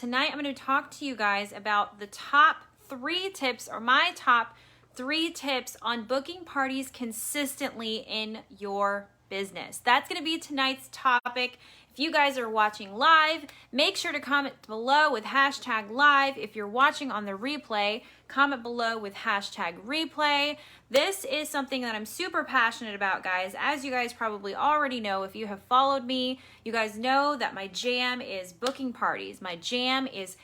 tonight I'm going to talk to you guys about the top 3 tips, or my top 3 tips on booking parties consistently in your business. That's going to be tonight's topic. If you guys are watching live, make sure to comment below with hashtag live. If you're watching on the replay, comment below with hashtag replay. This is something that I'm super passionate about, guys. As you guys probably already know, if you have followed me, you guys know that my jam is booking parties. My jam is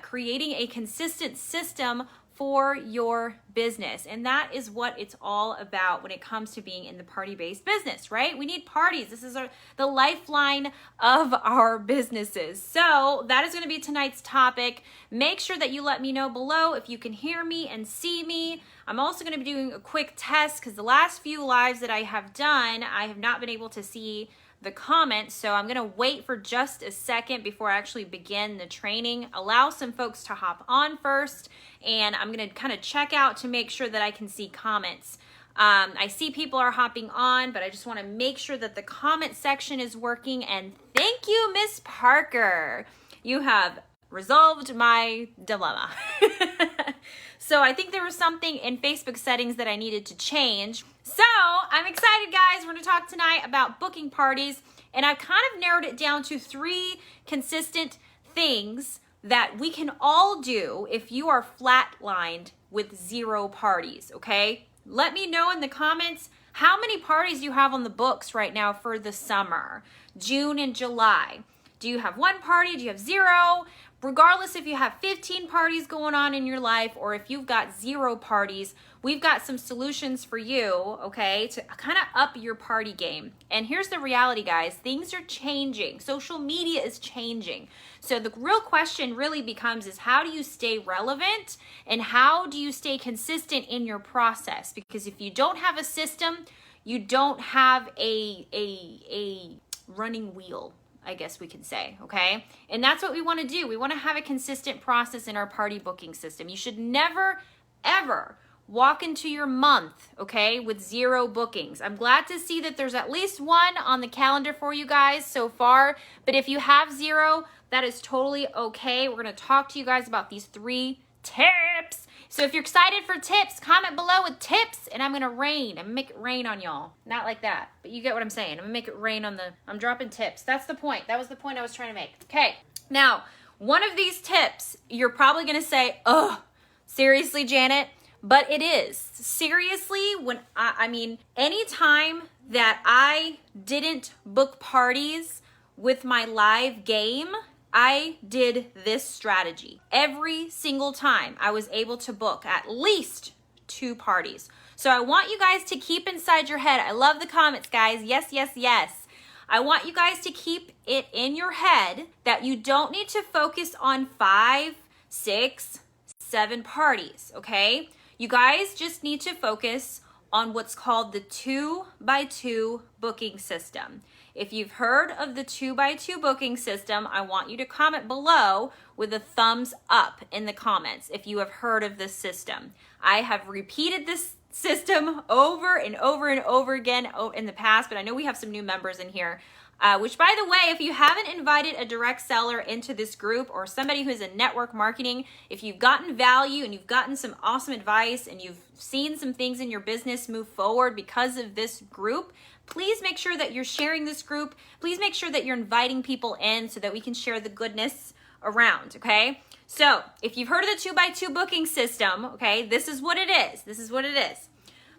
creating a consistent system for your business. And that is what it's all about when it comes to being in the party-based business, right? We need parties. This is the lifeline of our businesses. So that is going to be tonight's topic. Make sure that you let me know below if you can hear me and see me. I'm also going to be doing a quick test because the last few lives that I have done, I have not been able to see the comments, so I'm gonna wait for just a second before I actually begin the training. Allow some folks to hop on first, and I'm gonna kind of check out to make sure that I can see comments. I see people are hopping on, but I just want to make sure that the comment section is working. And thank you, Miss Parker. You have resolved my dilemma. So I think there was something in Facebook settings that I needed to change. So I'm excited, guys. We're going to talk tonight about booking parties, and I've kind of narrowed it down to 3 consistent things that we can all do if you are flatlined with 0 parties, okay? Let me know in the comments how many parties you have on the books right now for the summer, June and July. Do you have 1 party? Do you have 0? Regardless if you have 15 parties going on in your life or if you've got 0 parties, we've got some solutions for you, okay, to kind of up your party game. And here's the reality, guys. Things are changing. Social media is changing. So the real question really becomes is how do you stay relevant and how do you stay consistent in your process? Because if you don't have a system, you don't have a running wheel, I guess we can say, okay? And that's what we want to do. We want to have a consistent process in our party booking system. You should never, ever walk into your month, okay, with 0 bookings. I'm glad to see that there's at least 1 on the calendar for you guys so far. But if you have 0, that is totally okay. We're going to talk to you guys about these 3 tips. So if you're excited for tips, comment below with tips, and I'm going to make it rain on y'all. Not like that, but you get what I'm saying. I'm going to make it rain on I'm dropping tips. That's the point. That was the point I was trying to make. Okay, now, one of these tips, you're probably going to say, oh, seriously, Janet? But it is. Seriously, when I mean, anytime that I didn't book parties with my live game, I did this strategy. Every single time I was able to book at least 2 parties. So I want you guys to keep inside your head. I love the comments, guys. Yes, yes, yes. I want you guys to keep it in your head that you don't need to focus on 5, 6, 7 parties, okay? You guys just need to focus on what's called the 2x2 booking system. If you've heard of the 2x2 booking system, I want you to comment below with a thumbs up in the comments if you have heard of this system. I have repeated this system over and over and over again in the past, but I know we have some new members in here. Which, by the way, if you haven't invited a direct seller into this group or somebody who's in network marketing, if you've gotten value and you've gotten some awesome advice and you've seen some things in your business move forward because of this group, please make sure that you're sharing this group. Please make sure that you're inviting people in so that we can share the goodness around, okay? So if you've heard of the 2x2 booking system, okay, this is what it is. This is what it is.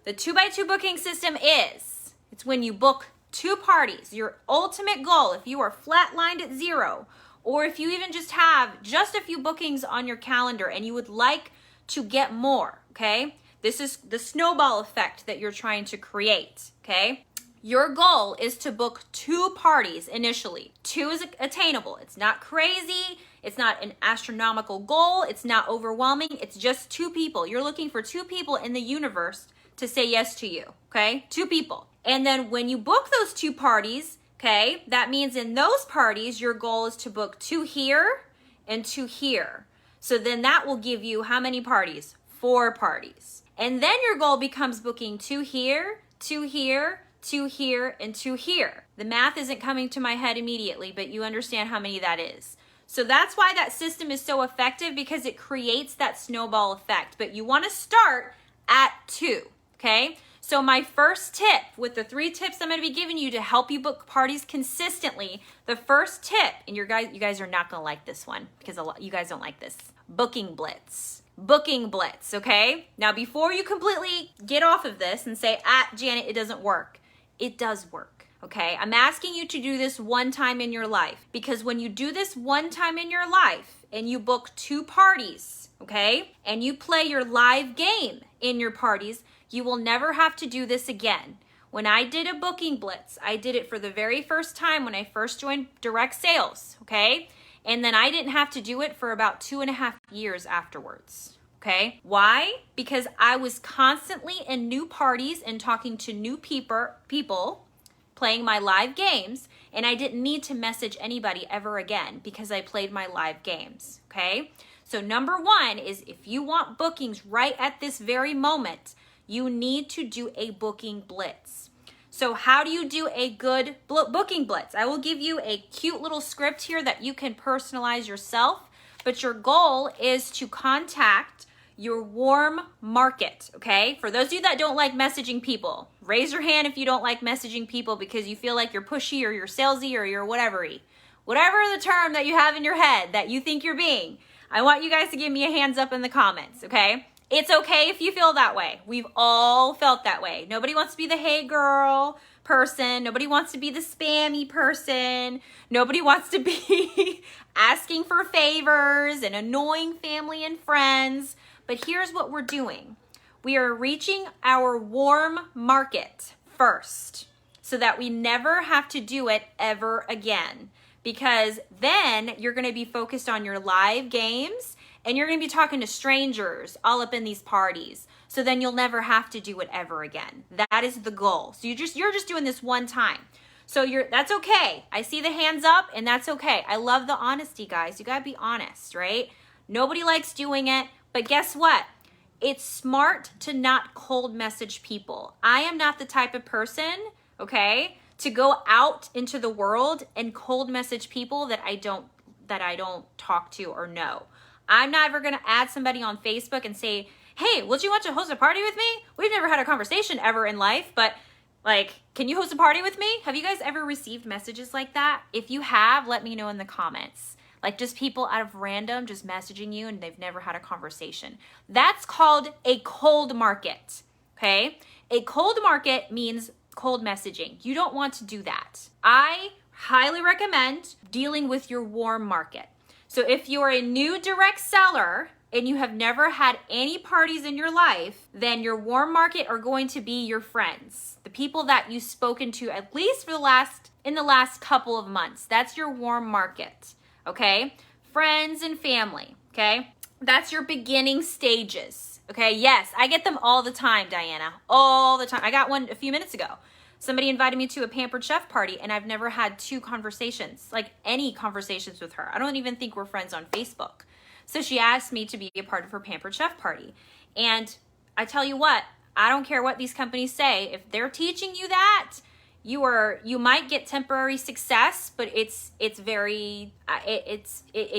The 2x2 booking system it's when you book 2 parties. Your ultimate goal, if you are flatlined at 0, or if you even just have just a few bookings on your calendar and you would like to get more, okay? This is the snowball effect that you're trying to create, okay? Your goal is to book 2 parties initially. 2 is attainable. It's not crazy. It's not an astronomical goal. It's not overwhelming. It's just 2 people. You're looking for 2 people in the universe to say yes to you, okay? 2 people. And then when you book those 2 parties, okay, that means in those parties, your goal is to book 2 here and 2 here. So then that will give you how many parties? 4 parties. And then your goal becomes booking 2 here, 2 here, 2 here, and 2 here. The math isn't coming to my head immediately, but you understand how many that is. So that's why that system is so effective, because it creates that snowball effect. But you want to start at 2, okay? So my first tip, with the 3 tips I'm going to be giving you to help you book parties consistently, the first tip, and you guys are not going to like this one because you guys don't like this. Booking Blitz. Booking Blitz, okay? Now, before you completely get off of this and say, Janet, it doesn't work. It does work. Okay, I'm asking you to do this one time in your life, because when you do this one time in your life and you book 2 parties, okay, and you play your live game in your parties, you will never have to do this again. When I did a Booking Blitz, I did it for the very first time when I first joined direct sales, okay, and then I didn't have to do it for about 2.5 years afterwards. Okay, why? Because I was constantly in new parties and talking to new people, playing my live games, and I didn't need to message anybody ever again because I played my live games, okay? So number 1 is, if you want bookings right at this very moment, you need to do a Booking Blitz. So how do you do a good Booking Blitz? I will give you a cute little script here that you can personalize yourself, but your goal is to contact your warm market, okay? For those of you that don't like messaging people, raise your hand if you don't like messaging people because you feel like you're pushy or you're salesy or you're whatever-y. Whatever the term that you have in your head that you think you're being, I want you guys to give me a hands up in the comments, okay? It's okay if you feel that way. We've all felt that way. Nobody wants to be the hey girl person. Nobody wants to be the spammy person. Nobody wants to be asking for favors and annoying family and friends. But here's what we're doing. We are reaching our warm market first so that we never have to do it ever again, because then you're going to be focused on your live games and you're going to be talking to strangers all up in these parties. So then you'll never have to do it ever again. That is the goal. So you're just doing this one time. So that's okay. I see the hands up, and that's okay. I love the honesty, guys. You got to be honest, right? Nobody likes doing it. But guess what? It's smart to not cold message people. I am not the type of person, okay, to go out into the world and cold message people that I don't talk to or know. I'm not ever going to add somebody on Facebook and say, hey, would you want to host a party with me? We've never had a conversation ever in life, but like, can you host a party with me? Have you guys ever received messages like that? If you have, let me know in the comments. Like, just people out of random just messaging you and they've never had a conversation. That's called a cold market, okay? A cold market means cold messaging. You don't want to do that. I highly recommend dealing with your warm market. So if you're a new direct seller and you have never had any parties in your life, then your warm market are going to be your friends, the people that you've spoken to at least in the last couple of months. That's your warm market. Okay, friends and family, okay? That's your beginning stages, okay? Yes, I get them all the time, Diana, all the time. I got one a few minutes ago. Somebody invited me to a Pampered Chef party, and I've never had 2 conversations, like any conversations with her. I don't even think we're friends on Facebook. So she asked me to be a part of her Pampered Chef party. And I tell you what, I don't care what these companies say. If they're teaching you that, you might get temporary success, but it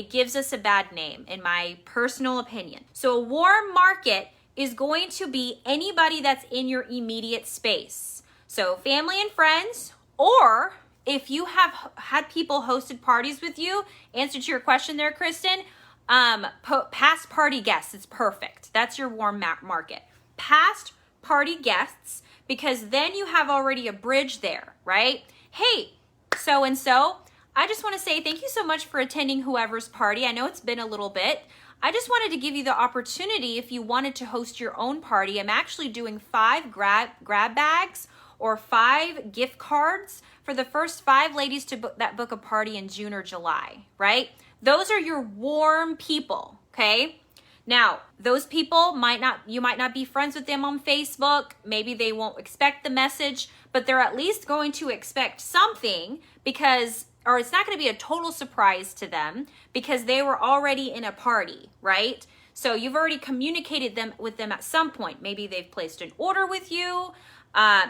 gives us a bad name, in my personal opinion. So a warm market is going to be anybody that's in your immediate space. So family and friends, or if you have had people hosted parties with you, answer to your question there, Kristen, past party guests, it's perfect. That's your warm market. Past party guests, because then you have already a bridge there, right? Hey, so-and-so, I just want to say thank you so much for attending whoever's party. I know it's been a little bit. I just wanted to give you the opportunity if you wanted to host your own party. I'm actually doing 5 grab bags or 5 gift cards for the first 5 ladies to book a party in June or July, right? Those are your warm people, okay? Now, those people you might not be friends with them on Facebook. Maybe they won't expect the message, but they're at least going to expect something or it's not going to be a total surprise to them because they were already in a party, right? So you've already communicated with them at some point. Maybe they've placed an order with you.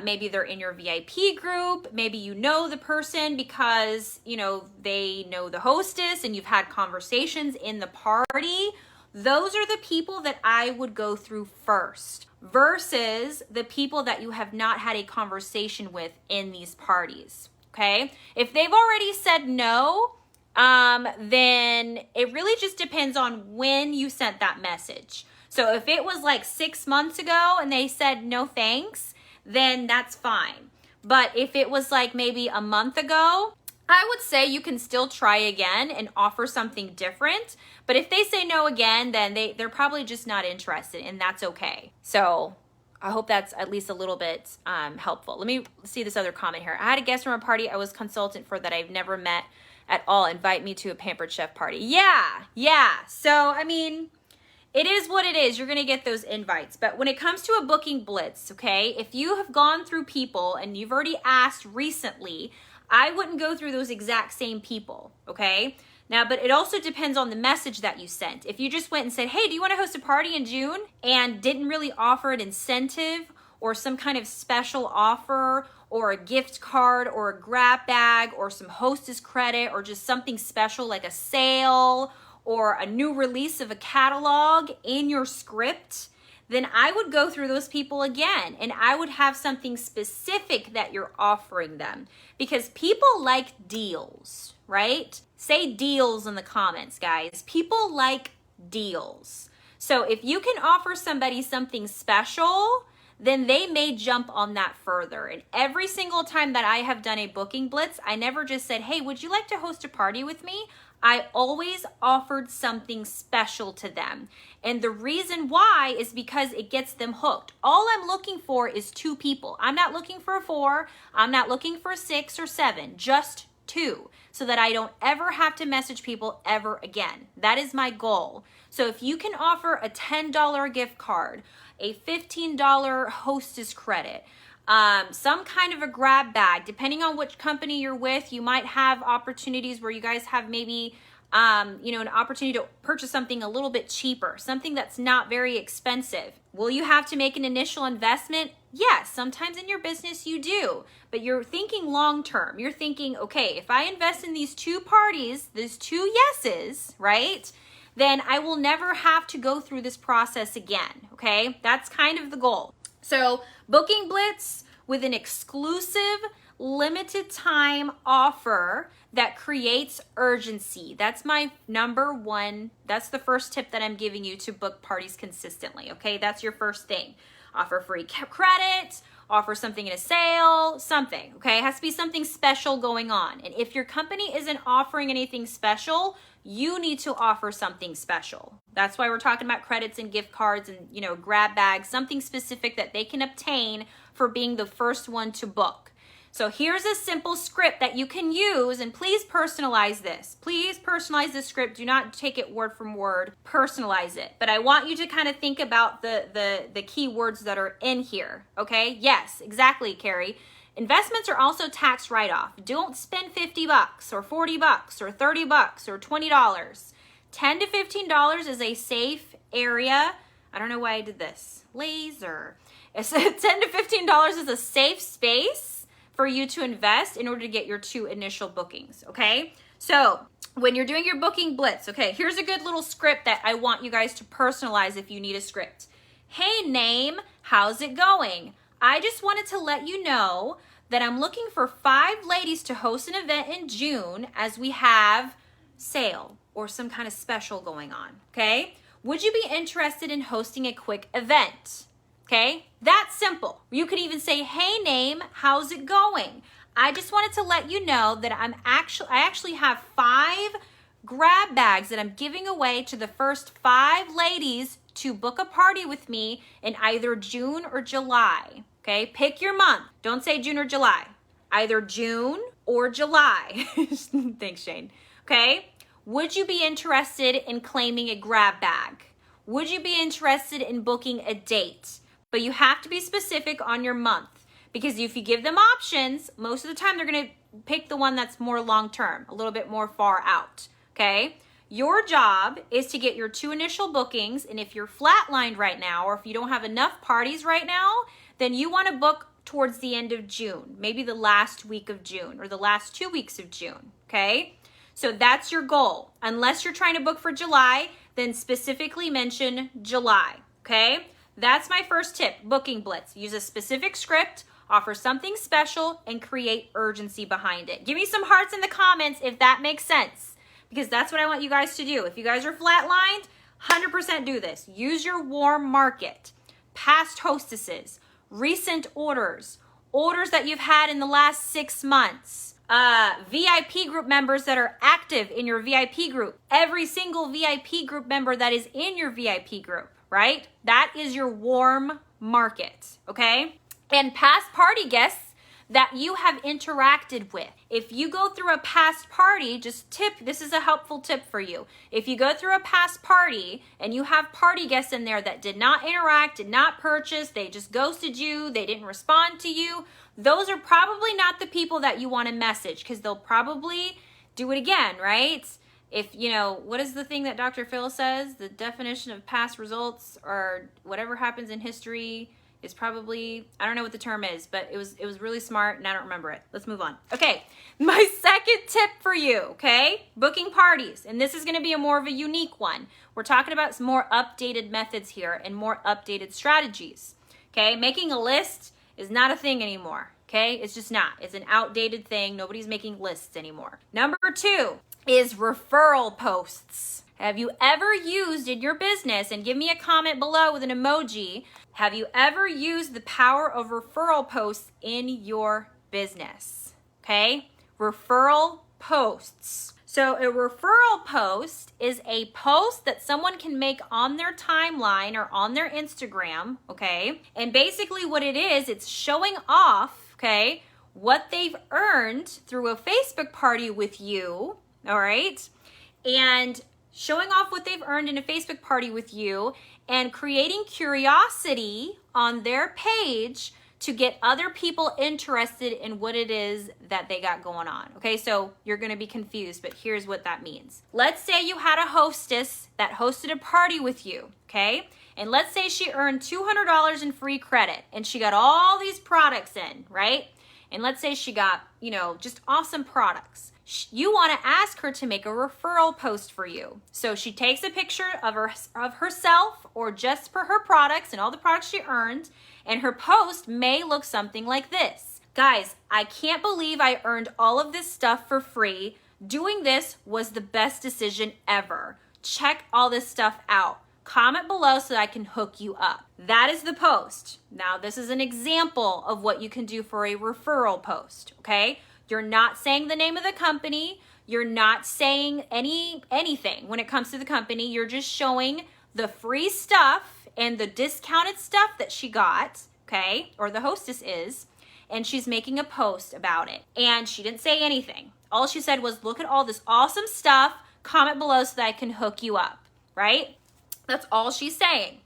Maybe they're in your VIP group. Maybe you know the person because, they know the hostess and you've had conversations in the party. Those are the people that I would go through first versus the people that you have not had a conversation with in these parties, okay? If they've already said no, then it really just depends on when you sent that message. So if it was like 6 months ago and they said no thanks, then that's fine. But if it was like maybe a month ago, I would say you can still try again and offer something different. But if they say no again, then they're probably just not interested, and that's okay. So I hope that's at least a little bit helpful. Let me see this other comment here. I had a guest from a party I was consultant for that I've never met at all invite me to a Pampered Chef party. Yeah. So, I mean, it is what it is. You're going to get those invites. But when it comes to a Booking Blitz, okay, if you have gone through people and you've already asked recently, I wouldn't go through those exact same people, okay? Now, but it also depends on the message that you sent. If you just went and said, hey, do you want to host a party in June? And didn't really offer an incentive or some kind of special offer or a gift card or a grab bag or some hostess credit or just something special like a sale or a new release of a catalog in your script, then I would go through those people again and I would have something specific that you're offering them because people like deals, right? Say deals in the comments, guys. People like deals. So if you can offer somebody something special, then they may jump on that further. And every single time that I have done a Booking Blitz, I never just said, hey, would you like to host a party with me? I always offered something special to them. And the reason why is because it gets them hooked. All I'm looking for is 2 people. I'm not looking for 4. I'm not looking for 6 or 7, just 2, so that I don't ever have to message people ever again. That is my goal. So if you can offer a $10 gift card, a $15 hostess credit, some kind of a grab bag, depending on which company you're with, you might have opportunities where you guys have maybe, an opportunity to purchase something a little bit cheaper, something that's not very expensive. Will you have to make an initial investment? Yes, sometimes in your business you do, but you're thinking long-term. You're thinking, okay, if I invest in these 2 parties, these 2 yeses, right? Then I will never have to go through this process again, okay? That's kind of the goal. So Booking Blitz with an exclusive limited time offer that creates urgency. That's my number 1. That's the first tip that I'm giving you to book parties consistently, okay? That's your first thing. Offer free credit, offer something in a sale, something, okay? It has to be something special going on. And if your company isn't offering anything special, you need to offer something special. That's why we're talking about credits and gift cards and, grab bags, something specific that they can obtain for being the first one to book. So here's a simple script that you can use, and please personalize this. Please personalize this script. Do not take it word from word. Personalize it. But I want you to kind of think about the key words that are in here, okay? Yes, exactly, Carrie. Investments are also tax write-off. Don't spend $50 or $40 or $30 or $20. $10 to $15 is a safe area. I don't know why I did this. Laser. $10 to $15 is a safe space for you to invest in order to get your 2 initial bookings, okay? So when you're doing your Booking Blitz, okay, here's a good little script that I want you guys to personalize if you need a script. Hey, name, how's it going? I just wanted to let you know that I'm looking for 5 ladies to host an event in June as we have sale or some kind of special going on, okay? Would you be interested in hosting a quick event? Okay, that's simple. You could even say, hey, name, how's it going? I just wanted to let you know that I actually have 5 grab bags that I'm giving away to the first 5 ladies to book a party with me in either June or July. Okay, pick your month. Don't say June or July. Either June or July. Thanks, Shane. Okay, would you be interested in claiming a grab bag? Would you be interested in booking a date? But you have to be specific on your month, because if you give them options, most of the time they're going to pick the one that's more long-term, a little bit more far out, okay? Your job is to get your 2 initial bookings, and if you're flatlined right now, or if you don't have enough parties right now, then you want to book towards the end of June, maybe the last week of June or the last 2 weeks of June, okay? So that's your goal. Unless you're trying to book for July, then specifically mention July, okay? That's my first tip, Booking Blitz. Use a specific script, offer something special, and create urgency behind it. Give me some hearts in the comments if that makes sense, because that's what I want you guys to do. If you guys are flatlined, 100% do this. Use your warm market, past hostesses, recent orders, orders that you've had in the last 6 months, VIP group members that are active in your VIP group, every single VIP group member that is in your VIP group, right? That is your warm market, okay? And past party guests that you have interacted with. If you go through a past party, this is a helpful tip for you. If you go through a past party and you have party guests in there that did not interact, did not purchase, they just ghosted you, they didn't respond to you, those are probably not the people that you want to message, because they'll probably do it again, right? If, what is the thing that Dr. Phil says? The definition of past results, or whatever happens in history, is probably, I don't know what the term is, but it was really smart and I don't remember it. Let's move on. Okay, my second tip for you, okay? Booking parties, and this is gonna be more of a unique one. We're talking about some more updated methods here and more updated strategies, okay? Making a list is not a thing anymore, okay? It's just not. It's an outdated thing. Nobody's making lists anymore. Number 2 is referral posts. Have you ever used in your business, and give me a comment below with an emoji, have you ever used the power of referral posts in your business? Okay, referral posts. So a referral post is a post that someone can make on their timeline or on their Instagram, okay? And basically what it is, it's showing off, okay, what they've earned through a Facebook party with you, all right? And showing off what they've earned in a Facebook party with you and creating curiosity on their page to get other people interested in what it is that they got going on. Okay, so you're gonna be confused, but here's what that means. Let's say you had a hostess that hosted a party with you, okay? And let's say she earned $200 in free credit and she got all these products in, right? And let's say she got, just awesome products. You want to ask her to make a referral post for you. So she takes a picture of herself or just for her products and all the products she earned, and her post may look something like this. Guys, I can't believe I earned all of this stuff for free. Doing this was the best decision ever. Check all this stuff out. Comment below so that I can hook you up. That is the post. Now, this is an example of what you can do for a referral post, okay? You're not saying the name of the company. You're not saying anything when it comes to the company. You're just showing the free stuff and the discounted stuff that she got, okay, or the hostess is, and she's making a post about it. And she didn't say anything. All she said was, look at all this awesome stuff. Comment below so that I can hook you up, right? That's all she's saying.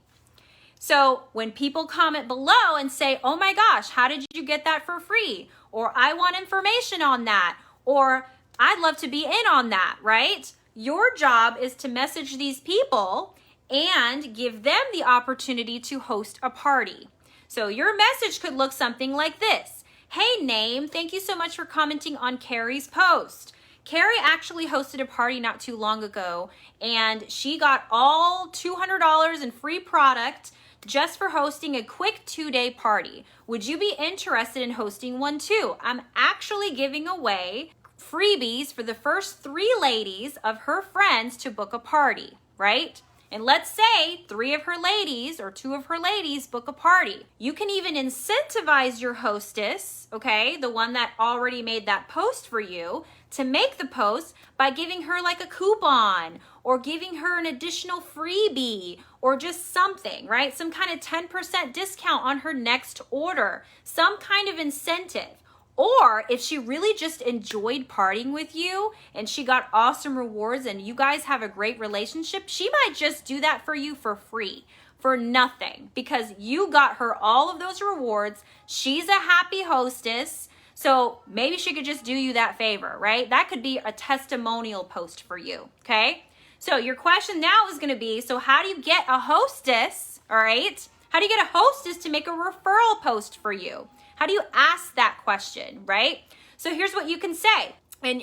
So when people comment below and say, oh my gosh, how did you get that for free? Or I want information on that, or I'd love to be in on that, right? Your job is to message these people and give them the opportunity to host a party. So your message could look something like this. Hey, Name, thank you so much for commenting on Carrie's post. Carrie actually hosted a party not too long ago, and she got all $200 in free product just for hosting a quick 2-day party. Would you be interested in hosting one too? I'm actually giving away freebies for the first 3 ladies of her friends to book a party, right? And let's say 3 of her ladies or 2 of her ladies book a party. You can even incentivize your hostess, okay, the one that already made that post for you, to make the post by giving her like a coupon or giving her an additional freebie or just something, right? Some kind of 10% discount on her next order, some kind of incentive. Or if she really just enjoyed partying with you and she got awesome rewards and you guys have a great relationship, she might just do that for you for free, for nothing, because you got her all of those rewards. She's a happy hostess. So maybe she could just do you that favor, right? That could be a testimonial post for you, okay? So your question now is gonna be, so how do you get a hostess, all right? How do you get a hostess to make a referral post for you? How do you ask that question, right? So here's what you can say. And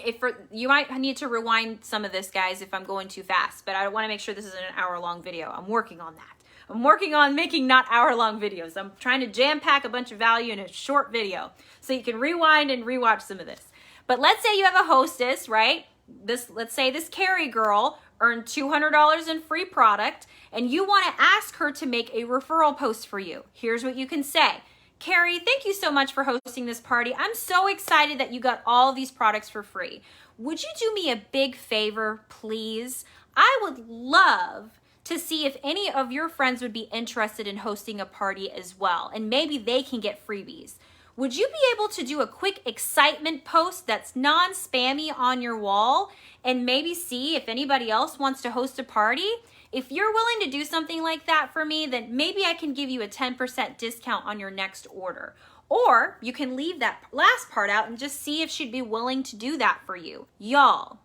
you might need to rewind some of this, guys, if I'm going too fast, but I want to make sure this isn't an hour-long video. I'm working on that. I'm working on making not hour-long videos. I'm trying to jam-pack a bunch of value in a short video so you can rewind and rewatch some of this. But let's say you have a hostess, right? Let's say this Carrie girl earned $200 in free product, and you want to ask her to make a referral post for you. Here's what you can say. Carrie, thank you so much for hosting this party. I'm so excited that you got all these products for free. Would you do me a big favor, please? I would love to see if any of your friends would be interested in hosting a party as well, and maybe they can get freebies. Would you be able to do a quick excitement post that's non-spammy on your wall and maybe see if anybody else wants to host a party? If you're willing to do something like that for me, then maybe I can give you a 10% discount on your next order. Or you can leave that last part out and just see if she'd be willing to do that for you. Y'all,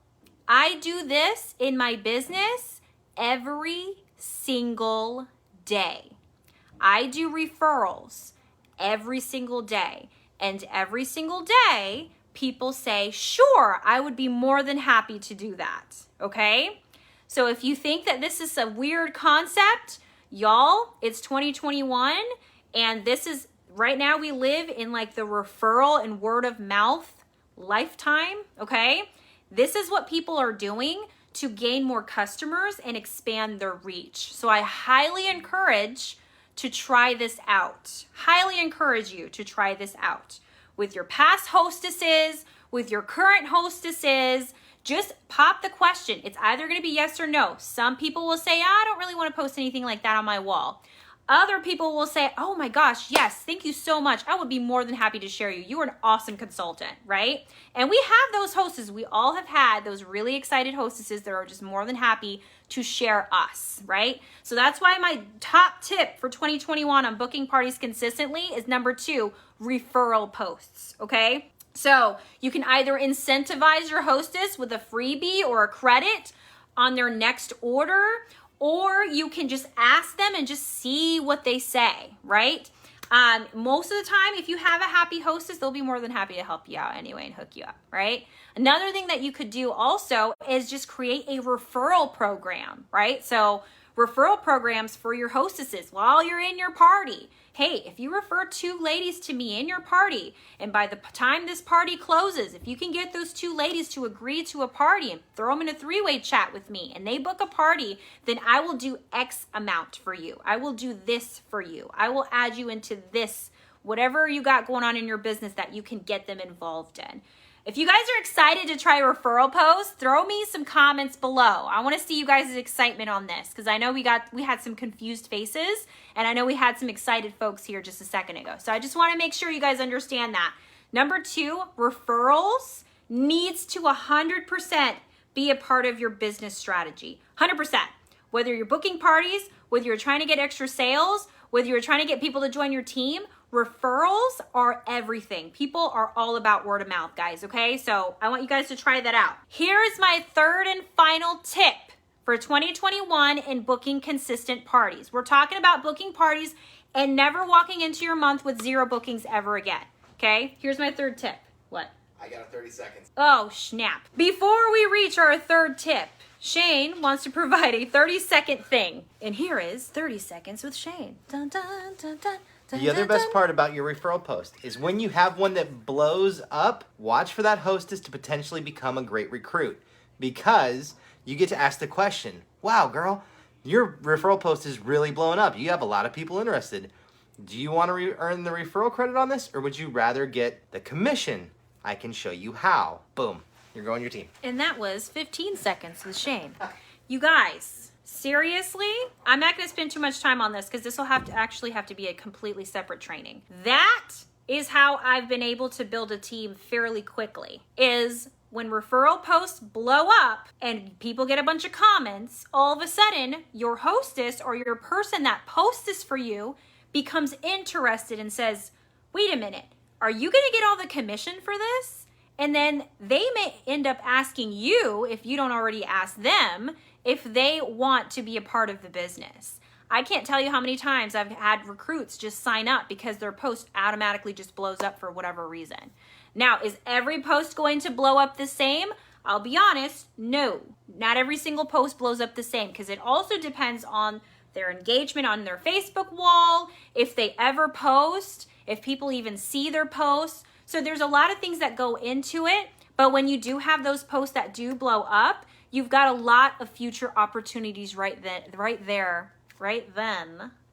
I do this in my business every single day. I do referrals every single day. And every single day, people say, sure, I would be more than happy to do that. Okay? So if you think that this is a weird concept, y'all, it's 2021. And this is, right now we live in like the referral and word of mouth lifetime. Okay? This is what people are doing to gain more customers and expand their reach. So I highly encourage to try this out. Highly encourage you to try this out with your past hostesses, with your current hostesses. Just pop the question. It's either going to be yes or no. Some people will say, I don't really want to post anything like that on my wall. Other people will say, oh my gosh, yes, thank you so much. I would be more than happy to share you. You are an awesome consultant, right? And we have those hostesses. We all have had those really excited hostesses that are just more than happy to share us, right? So that's why my top tip for 2021 on booking parties consistently is number 2, referral posts, okay? So you can either incentivize your hostess with a freebie or a credit on their next order, or you can just ask them and just see what they say, right? Most of the time, if you have a happy hostess, they'll be more than happy to help you out anyway and hook you up, right? Another thing that you could do also is just create a referral program, right? So referral programs for your hostesses while you're in your party. Hey, if you refer 2 ladies to me in your party, and by the time this party closes, if you can get those 2 ladies to agree to a party and throw them in a 3-way chat with me, and they book a party, then I will do X amount for you. I will do this for you. I will add you into this, whatever you got going on in your business that you can get them involved in. If you guys are excited to try referral posts, throw me some comments below. I want to see you guys' excitement on this because I know we had some confused faces, and I know we had some excited folks here just a second ago. So I just want to make sure you guys understand that. Number 2, referrals needs to 100% be a part of your business strategy. 100%. Whether you're booking parties, whether you're trying to get extra sales, whether you're trying to get people to join your team, referrals are everything. People are all about word of mouth, guys, okay? So I want you guys to try that out. Here is my 3rd and final tip for 2021 in booking consistent parties. We're talking about booking parties and never walking into your month with 0 bookings ever again, okay? Here's my 3rd tip. What? I got 30 seconds. Oh, snap. Before we reach our 3rd tip, Shane wants to provide a 30-second thing. And here is 30 Seconds with Shane. Dun, dun, dun, dun. The other best part about your referral post is when you have one that blows up, watch for that hostess to potentially become a great recruit because you get to ask the question, wow, girl, your referral post is really blowing up. You have a lot of people interested. Do you want to earn the referral credit on this, or would you rather get the commission? I can show you how. Boom, you're growing your team. And that was 15 Seconds with Shane. You guys, seriously, I'm not going to spend too much time on this because this will have to be a completely separate training. That is how I've been able to build a team fairly quickly, is when referral posts blow up and people get a bunch of comments, all of a sudden your hostess or your person that posts this for you becomes interested and says, wait a minute, are you going to get all the commission for this? And then they may end up asking you, if you don't already ask them, if they want to be a part of the business. I can't tell you how many times I've had recruits just sign up because their post automatically just blows up for whatever reason. Now, is every post going to blow up the same? I'll be honest, no. Not every single post blows up the same because it also depends on their engagement on their Facebook wall, if they ever post, if people even see their posts. So there's a lot of things that go into it, but when you do have those posts that do blow up, you've got a lot of future opportunities right then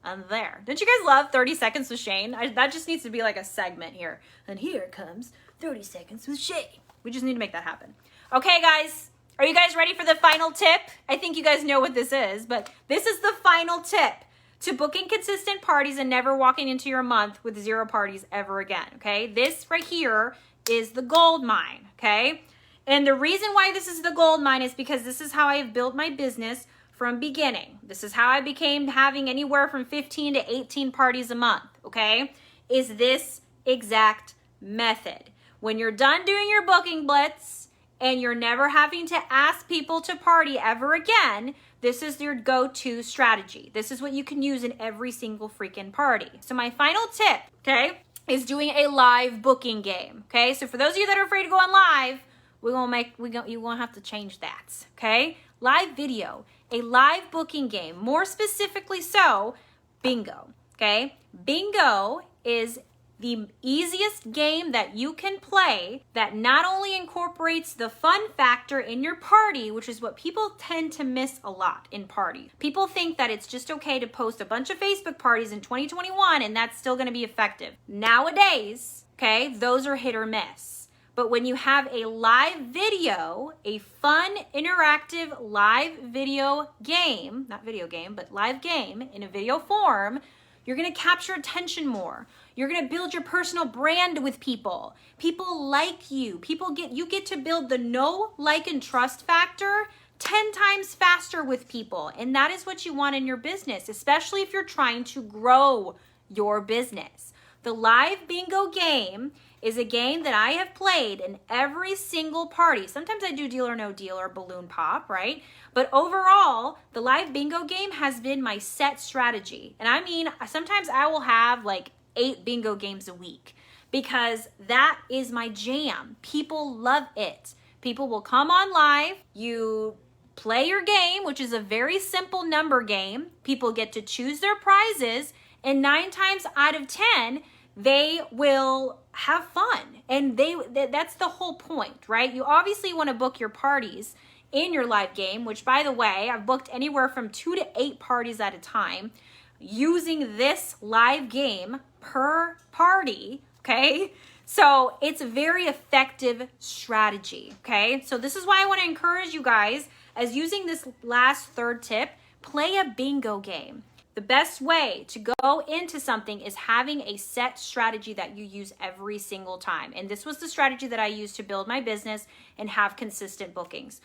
and there. Don't you guys love 30 Seconds with Shane? That just needs to be like a segment here. And here comes 30 Seconds with Shane. We just need to make that happen. Okay, guys. Are you guys ready for the final tip? I think you guys know what this is, but this is the final tip to booking consistent parties and never walking into your month with 0 parties ever again, okay? This right here is the gold mine, okay? And the reason why this is the gold mine is because this is how I have built my business from beginning. This is how I became having anywhere from 15 to 18 parties a month, okay? Is this exact method. When you're done doing your Booking Blitz, and you're never having to ask people to party ever again, this is your go-to strategy. This is what you can use in every single freaking party. So my final tip, okay, is doing a live booking game, okay? So for those of you that are afraid to go on live, you're gonna have to change that, okay? Live video, a live booking game, more specifically so, bingo, okay? Bingo is the easiest game that you can play that not only incorporates the fun factor in your party, which is what people tend to miss a lot in party. People think that it's just okay to post a bunch of Facebook parties in 2021 and that's still gonna be effective. Nowadays, okay, those are hit or miss. But when you have a live video, a fun, interactive live video game, not video game, but live game in a video form, you're gonna capture attention more. You're gonna build your personal brand with people. People like you. You get to build the know, like, and trust factor 10 times faster with people. And that is what you want in your business, especially if you're trying to grow your business. The live bingo game is a game that I have played in every single party. Sometimes I do deal or no deal or balloon pop, right? But overall, the live bingo game has been my set strategy. And I mean, sometimes I will have like 8 bingo games a week because that is my jam. People love it. People will come on live. You play your game, which is a very simple number game. People get to choose their prizes, and 9 times out of 10, they will have fun. And that's the whole point, right? You obviously want to book your parties in your live game, which, by the way, I've booked anywhere from 2 to 8 parties at a time using this live game per party, okay? So it's a very effective strategy, okay? So this is why I want to encourage you guys, as using this last third tip, play a bingo game. The best way to go into something is having a set strategy that you use every single time. And this was the strategy that I used to build my business and have consistent bookings.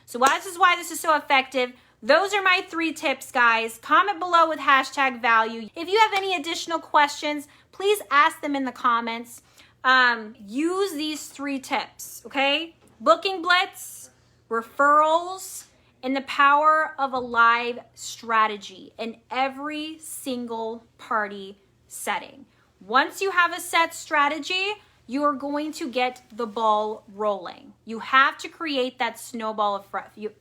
So this is why this is so effective. Those are my 3 tips, guys. Comment below with #value. If you have any additional questions, please ask them in the comments. Use these 3 tips, okay? Booking Blitz, referrals, and the power of a live strategy in every single party setting. Once you have a set strategy, you are going to get the ball rolling. You have to create that snowball effect. You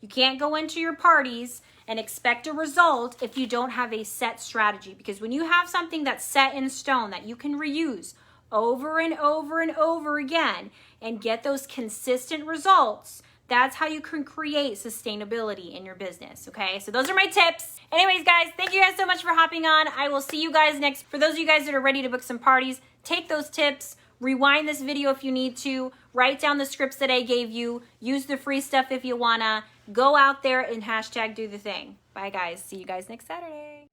can't go into your parties and expect a result if you don't have a set strategy, because when you have something that's set in stone that you can reuse over and over and over again and get those consistent results, that's how you can create sustainability in your business, okay? So those are my tips. Anyways, guys, thank you guys so much for hopping on. I will see you guys next. For those of you guys that are ready to book some parties, take those tips, rewind this video if you need to, write down the scripts that I gave you, use the free stuff if you wanna, go out there and #do the thing. Bye, guys. See you guys next Saturday.